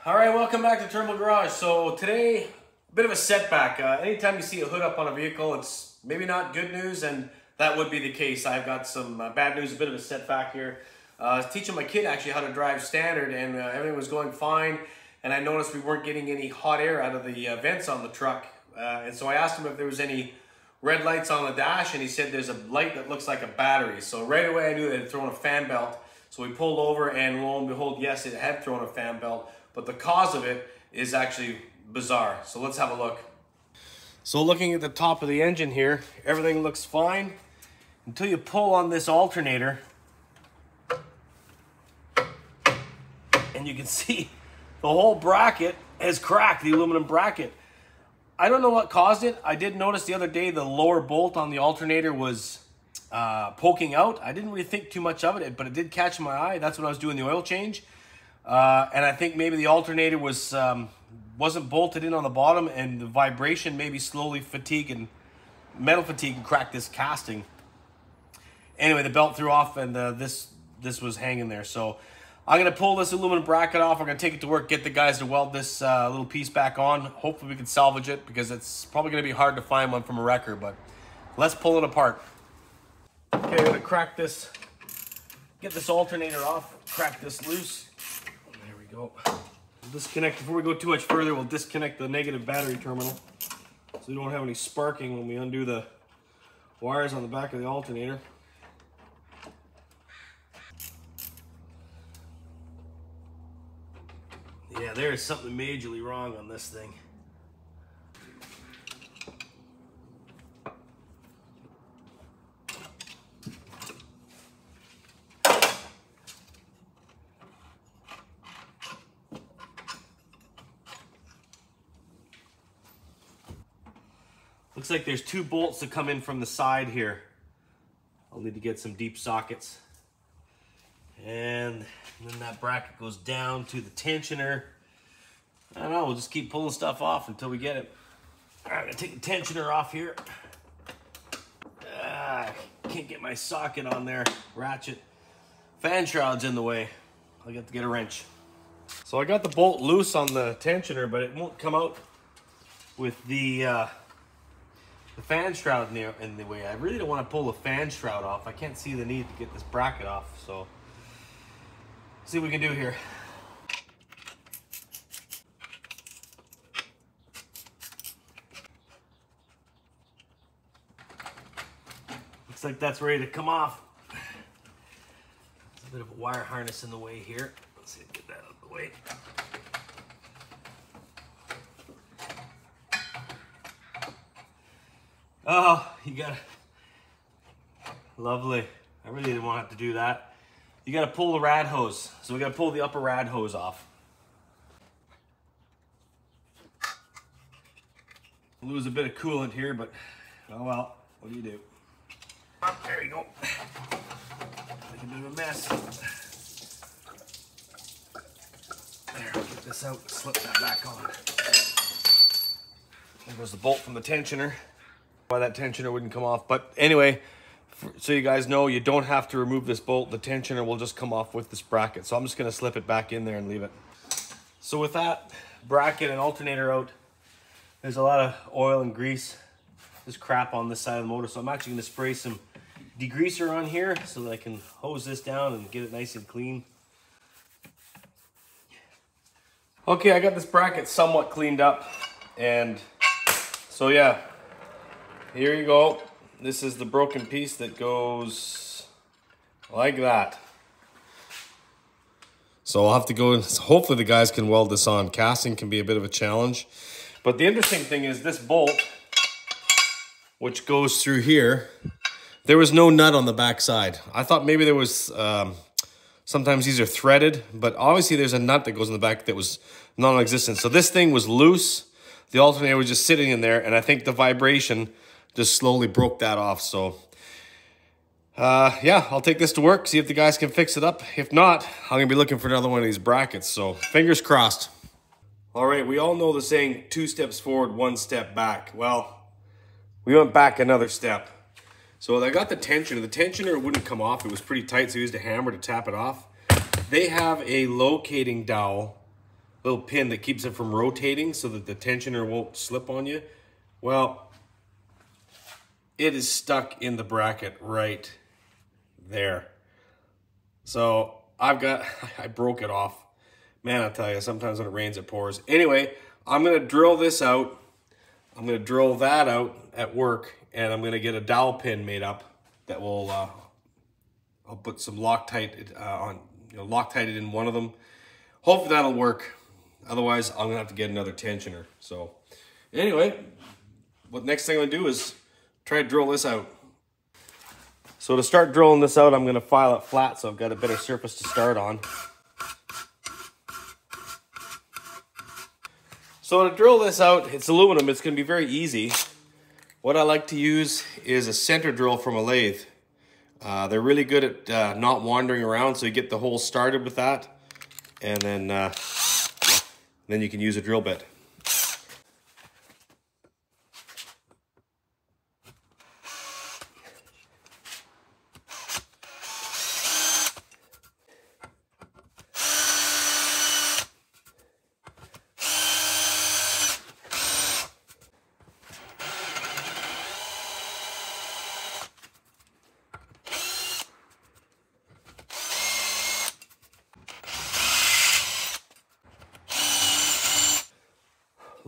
All right, welcome back to Turbo Garage. So today, a bit of a setback. Anytime you see a hood up on a vehicle, it's maybe not good news, and that would be the case. I've got some bad news, a bit of a setback here. I was teaching my kid actually how to drive standard, and everything was going fine, and I noticed we weren't getting any hot air out of the vents on the truck. And so I asked him if there was any red lights on the dash, and he said there's a light that looks like a battery. So right away I knew they had thrown a fan belt. So we pulled over, and lo and behold, yes, it had thrown a fan belt. But the cause of it is actually bizarre. So let's have a look. So looking at the top of the engine here, everything looks fine until you pull on this alternator. And you can see the whole bracket has cracked, the aluminum bracket. I don't know what caused it. I did notice the other day the lower bolt on the alternator was poking out. I didn't really think too much of it, but it did catch my eye. That's when I was doing the oil change. And I think maybe the alternator wasn't bolted in on the bottom, and the vibration maybe slowly metal fatigue and cracked this casting. Anyway, the belt threw off, and this was hanging there. So I'm gonna pull this aluminum bracket off. I'm gonna take it to work, get the guys to weld this little piece back on. Hopefully we can salvage it, because it's probably gonna be hard to find one from a wrecker, but let's pull it apart. Okay, I'm gonna crack this, get this alternator off, crack this loose. Go. We'll disconnect, before we go too much further, we'll disconnect the negative battery terminal so we don't have any sparking when we undo the wires on the back of the alternator. Yeah, there is something majorly wrong on this thing. Looks like there's two bolts that come in from the side here. I'll need to get some deep sockets. And then that bracket goes down to the tensioner. I don't know, we'll just keep pulling stuff off until we get it. All right, I'm gonna take the tensioner off here. Can't get my socket on there, ratchet. Fan shroud's in the way. I'll have to get a wrench. So I got the bolt loose on the tensioner, but it won't come out with the fan shroud in the way. I really don't want to pull the fan shroud off. I can't see the need to get this bracket off, so let's see what we can do here. Looks like that's ready to come off. There's a bit of a wire harness in the way here. Let's see if we can get that out of the way. Oh, you got lovely. I really didn't want to have to do that. You got to pull the rad hose. So we got to pull the upper rad hose off. Lose a bit of coolant here, but oh well. What do you do? Oh, there you go. Make a bit of a mess. There, I'll get this out. Slip that back on. There goes the bolt from the tensioner. Why that tensioner wouldn't come off, but anyway, so you guys know, you don't have to remove this bolt. The tensioner will just come off with this bracket. So I'm just going to slip it back in there and leave it. So with that bracket and alternator out, there's a lot of oil and grease, this crap on this side of the motor. So I'm actually going to spray some degreaser on here so that I can hose this down and get it nice and clean. Okay, I got this bracket somewhat cleaned up, and so yeah. Here you go. This is the broken piece that goes like that. So I'll have to go, hopefully the guys can weld this on. Casting can be a bit of a challenge. But the interesting thing is this bolt, which goes through here, there was no nut on the back side. I thought maybe there was, sometimes these are threaded, but obviously there's a nut that goes in the back that was non-existent. So this thing was loose. The alternator was just sitting in there, and I think the vibration just slowly broke that off. So yeah, I'll take this to work, see if the guys can fix it up. If not, I'm gonna be looking for another one of these brackets. So fingers crossed. All right, we all know the saying, 2 steps forward, 1 step back. Well, we went back another step. So I got the tensioner. The tensioner wouldn't come off. It was pretty tight, so I used a hammer to tap it off. They have a locating dowel little pin that keeps it from rotating so that the tensioner won't slip on you. Well, it is stuck in the bracket right there. So I broke it off. Man, I tell you, sometimes when it rains, it pours. Anyway, I'm gonna drill this out. I'm gonna drill that out at work, and I'm gonna get a dowel pin made up that will, I'll put some Loctite on, Loctite it in one of them. Hopefully that'll work. Otherwise, I'm gonna have to get another tensioner. So anyway, what next thing I'm gonna do is try to drill this out. So to start drilling this out, I'm gonna file it flat so I've got a better surface to start on. So to drill this out, it's aluminum, it's gonna be very easy. What I like to use is a center drill from a lathe. They're really good at not wandering around, so you get the hole started with that, and then you can use a drill bit.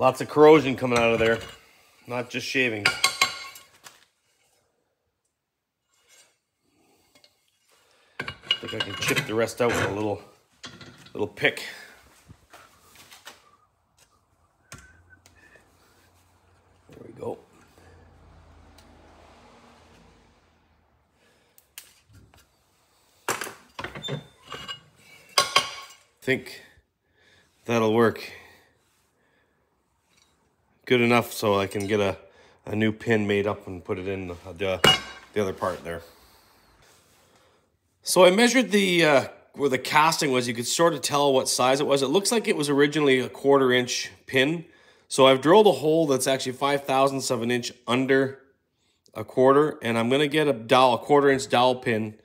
Lots of corrosion coming out of there, not just shaving. I think I can chip the rest out with a little pick. There we go. I think that'll work. Good enough so I can get a new pin made up and put it in the other part there. So I measured where the casting was. You could sort of tell what size it was. It looks like it was originally a 1/4 inch pin. So I've drilled a hole that's actually 5/1000ths of an inch under a 1/4, and I'm gonna get a 1/4 inch dowel pin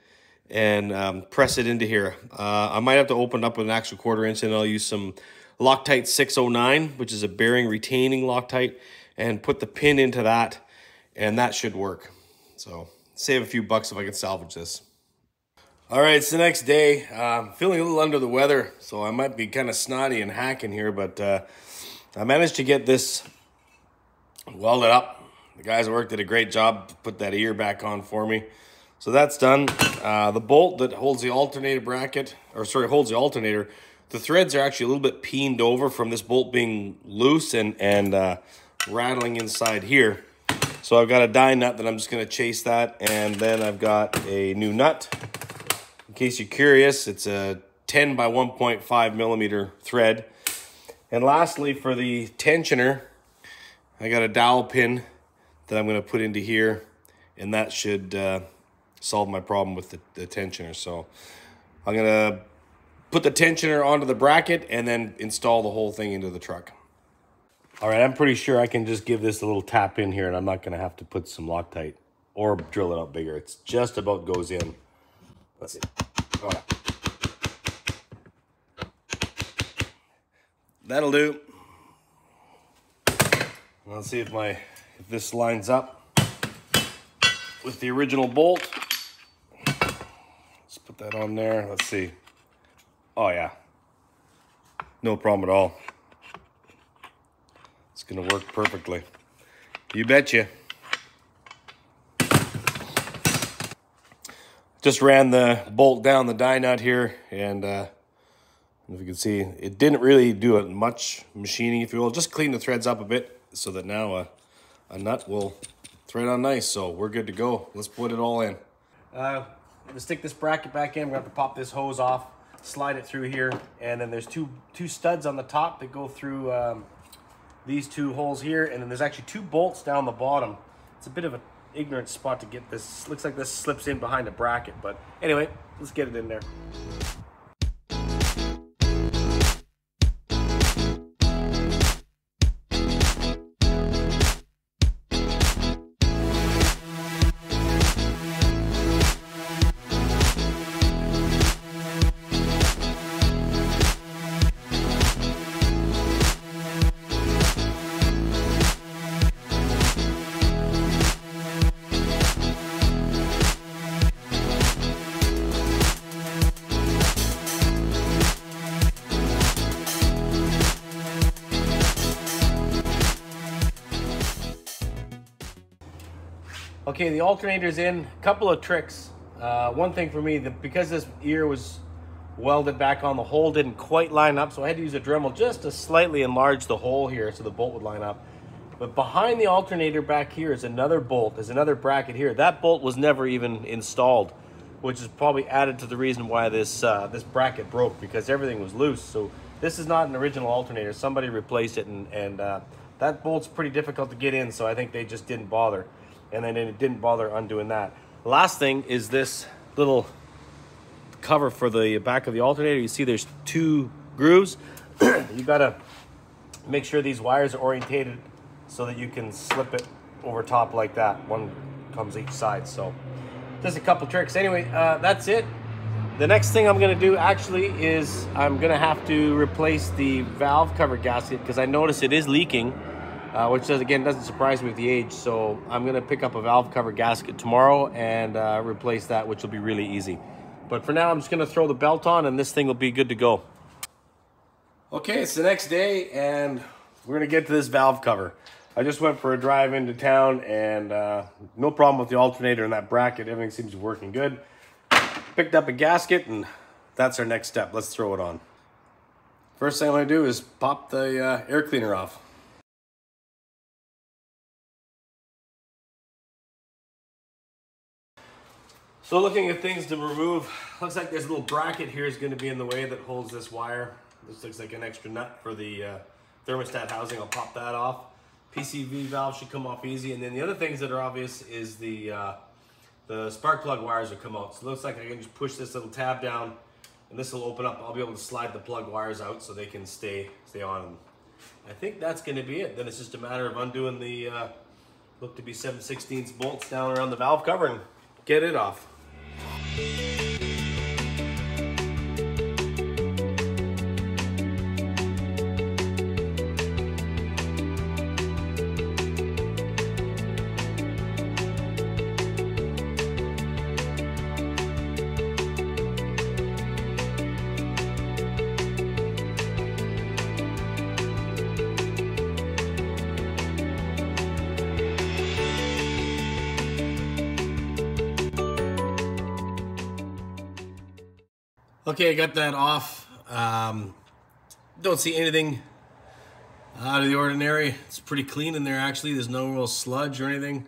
and press it into here. I might have to open up with an actual 1/4 inch, and I'll use some Loctite 609, which is a bearing retaining Loctite, and put the pin into that, and that should work. So save a few bucks if I can salvage this. All right, it's the next day. I'm feeling a little under the weather, so I might be kind of snotty and hacking here, but I managed to get this welded up. The guys at work did a great job to put that ear back on for me. So that's done. The bolt that holds the alternator bracket, holds the alternator, the threads are actually a little bit peened over from this bolt being loose and rattling inside here. So I've got a die nut that I'm just gonna chase that, and then I've got a new nut. In case you're curious, it's a 10 by 1.5 millimeter thread. And lastly, for the tensioner, I got a dowel pin that I'm gonna put into here, and that should solve my problem with the tensioner. So I'm gonna put the tensioner onto the bracket and then install the whole thing into the truck. All right, I'm pretty sure I can just give this a little tap in here, and I'm not gonna have to put some Loctite or drill it out bigger. It's just about goes in. Let's see. Oh, yeah. That'll do. Let's see if this lines up with the original bolt. Let's put that on there. Let's see. Oh yeah, no problem at all. It's gonna work perfectly. You betcha. Just ran the bolt down the die nut here, and if you can see, it didn't really do much machining, if you will. Just clean the threads up a bit so that now a nut will thread on nice. So we're good to go. Let's put it all in. To stick this bracket back in, we're gonna have to pop this hose off, slide it through here, and then there's two studs on the top that go through these two holes here, and then there's actually 2 bolts down the bottom. It's a bit of an ignorant spot to get this. Looks like this slips in behind a bracket, but anyway, let's get it in there. Okay, the alternator's in. A couple of tricks. One thing for me, because this ear was welded back on, the hole didn't quite line up, so I had to use a Dremel just to slightly enlarge the hole here so the bolt would line up. But behind the alternator back here is another bolt. There's another bracket here. That bolt was never even installed, which is probably added to the reason why this this bracket broke, because everything was loose. So this is not an original alternator. Somebody replaced it, and that bolt's pretty difficult to get in, so I think they just didn't bother. And then it didn't bother undoing that. The last thing is this little cover for the back of the alternator. You see there's 2 grooves. You gotta make sure these wires are orientated so that you can slip it over top like that. One comes each side. So just a couple tricks. Anyway, that's it. The next thing I'm gonna do actually is I'm gonna have to replace the valve cover gasket, because I notice it is leaking, which doesn't surprise me with the age. So I'm gonna pick up a valve cover gasket tomorrow and replace that, which will be really easy. But for now, I'm just gonna throw the belt on and this thing will be good to go. Okay, it's the next day and we're gonna get to this valve cover. I just went for a drive into town and no problem with the alternator and that bracket. Everything seems to be working good. Picked up a gasket and that's our next step. Let's throw it on. First thing I'm gonna do is pop the air cleaner off. So looking at things to remove, looks like this little bracket here is going to be in the way that holds this wire. This looks like an extra nut for the thermostat housing. I'll pop that off. PCV valve should come off easy. And then the other things that are obvious is the spark plug wires will come out. So it looks like I can just push this little tab down and this will open up. I'll be able to slide the plug wires out so they can stay on. And I think that's going to be it. Then it's just a matter of undoing the look to be 7/16 bolts down around the valve cover and get it off. Okay, I got that off. Don't see anything out of the ordinary. It's pretty clean in there actually. There's no real sludge or anything.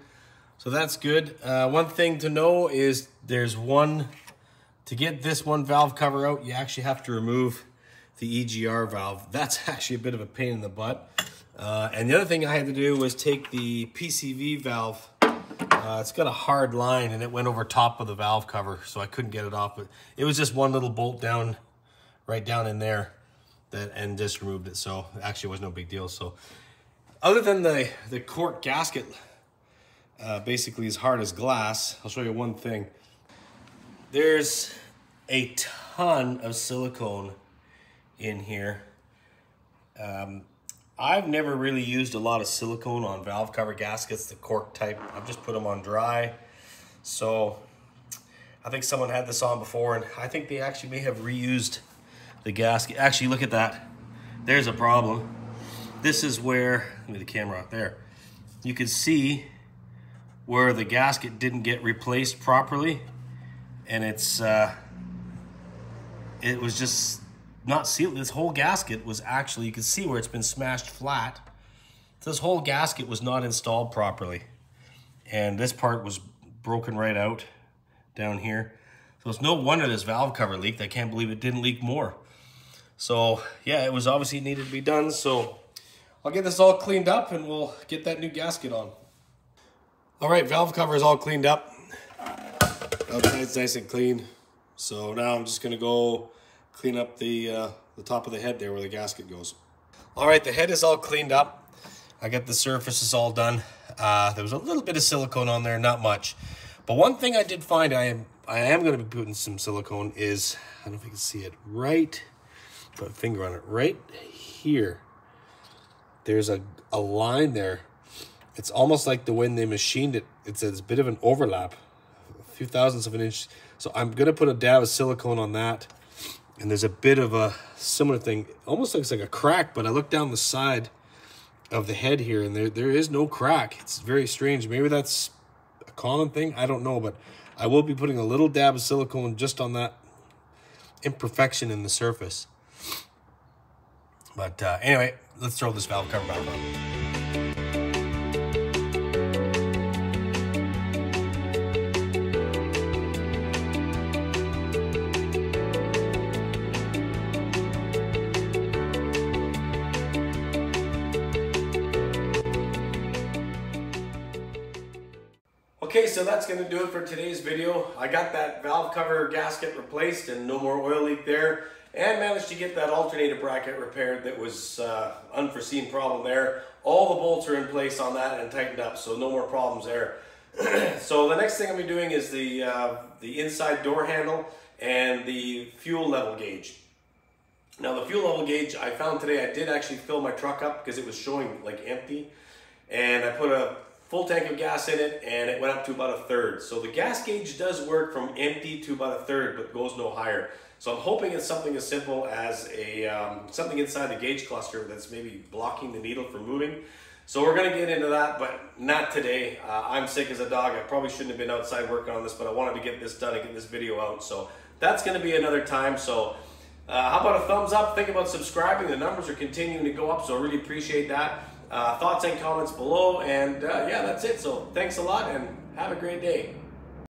So that's good. One thing to know is to get this one valve cover out, you actually have to remove the EGR valve. That's actually a bit of a pain in the butt. And the other thing I had to do was take the PCV valve. It's got a hard line and it went over top of the valve cover, so I couldn't get it off, but it was just one little bolt down, right down in there, and just removed it. So actually it was no big deal. So other than the cork gasket, basically as hard as glass, I'll show you one thing. There's a ton of silicone in here. I've never really used a lot of silicone on valve cover gaskets, the cork type. I've just put them on dry. So I think someone had this on before, and I think they actually may have reused the gasket. Actually, look at that. There's a problem. This is where, let me the camera out there. You can see where the gasket didn't get replaced properly, and it was just not sealed. This whole gasket was actually, you can see where it's been smashed flat. This whole gasket was not installed properly. And this part was broken right out down here. So it's no wonder this valve cover leaked. I can't believe it didn't leak more. So yeah, it was obviously needed to be done. So I'll get this all cleaned up and we'll get that new gasket on. All right, valve cover is all cleaned up. Outside's nice and clean. So now I'm just gonna go clean up the top of the head there where the gasket goes. All right, the head is all cleaned up. I got the surfaces all done. There was a little bit of silicone on there, not much. But one thing I did find, I am going to be putting some silicone is, I don't know if you can see it, right, put a finger on it, right here. There's a line there. It's almost like the when they machined it, it's a bit of an overlap, a few thousandths of an inch. So I'm going to put a dab of silicone on that. And there's a bit of a similar thing. Almost looks like a crack, but I look down the side of the head here and there is no crack. It's very strange. Maybe that's a common thing? I don't know, but I will be putting a little dab of silicone just on that imperfection in the surface. But anyway, let's throw this valve cover back on. Okay, so that's going to do it for today's video. I got that valve cover gasket replaced and no more oil leak there, and managed to get that alternator bracket repaired that was unforeseen problem there. All the bolts are in place on that and tightened up, so no more problems there. So the next thing I'm going to be doing is the inside door handle and the fuel level gauge. Now the fuel level gauge I found today, I did actually fill my truck up because it was showing like empty, and I put a full tank of gas in it and it went up to about 1/3. So the gas gauge does work from empty to about 1/3, but goes no higher. So I'm hoping it's something as simple as something inside the gauge cluster that's maybe blocking the needle from moving. So we're gonna get into that, but not today. I'm sick as a dog. I probably shouldn't have been outside working on this, but I wanted to get this done and get this video out. So that's gonna be another time. So how about a thumbs up? Think about subscribing. The numbers are continuing to go up, so I really appreciate that. Thoughts and comments below, and yeah, that's it. So thanks a lot and have a great day.